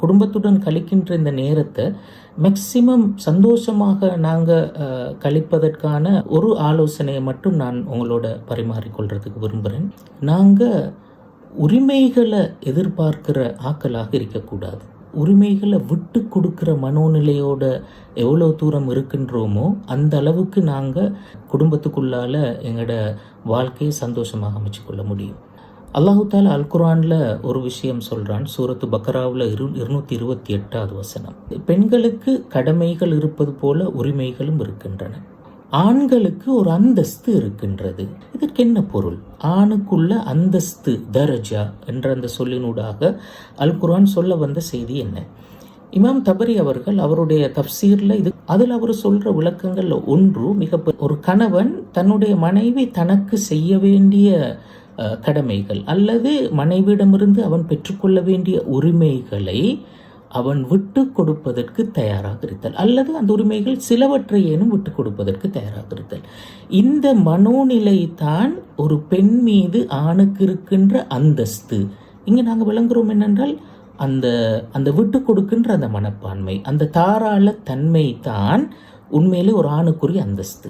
குடும்பத்துடன் கழிக்கின்ற இந்த நேரத்தை மேக்சிமம் சந்தோஷமாக நாங்கள் கழிப்பதற்கான ஒரு ஆலோசனையை மட்டும் நான் உங்களோட பரிமாறிக்கொள்றதுக்கு விரும்புகிறேன். நாங்கள் உரிமைகளை எதிர்பார்க்கிற ஆக்களாக இருக்கக்கூடாது. உரிமைகளை விட்டு கொடுக்கிற மனோநிலையோட எவ்வளோ தூரம் இருக்கின்றோமோ அந்த அளவுக்கு நாங்கள் குடும்பத்துக்குள்ளால எங்களோட வாழ்க்கையை சந்தோஷமாக அமைச்சுக்கொள்ள முடியும். அல்லாஹு தாலா அல் குர்ஆன்ல ஒரு விஷயம் சொல்றான். சூரத்து பக்கராவில் 228வது வசனம், பெண்களுக்கு கடமைகள் இருப்பது போல உரிமைகளும் இருக்கின்றன, ஆண்களுக்கு ஒரு அந்தஸ்து இருக்கின்றது. இதற்கு என்ன பொருள்? ஆணுக்குள்ள அந்தஸ்து தரஜா என்ற அந்த சொல்லினூடாக அல் குர்ஆன் சொல்ல வந்த செய்தி என்ன? இமாம் தபரி அவர்கள் அவருடைய தப்சீர்ல அதில் அவர் சொல்ற விளக்கங்கள்ல ஒன்று, ஒரு கணவன் தன்னுடைய மனைவி தனக்கு செய்ய வேண்டிய கடமைகள் அல்லது மனைவியிடமிருந்து அவன் பெற்றுக்கொள்ள வேண்டிய உரிமைகளை அவன் விட்டு கொடுப்பதற்கு தயாராக இருத்தல், அல்லது அந்த உரிமைகள் சிலவற்றையேனும் விட்டு கொடுப்பதற்கு தயாராக இருத்தல். இந்த மனோநிலை தான் ஒரு பெண் மீது ஆணுக்கு இருக்கின்ற அந்தஸ்து. இங்க நாங்கள் விளங்குறோம் என்னென்றால் அந்த விட்டு கொடுக்கின்ற அந்த மனப்பான்மை, அந்த தாராள தன்மை தான் உண்மையிலே ஒரு ஆணுக்குரிய அந்தஸ்து.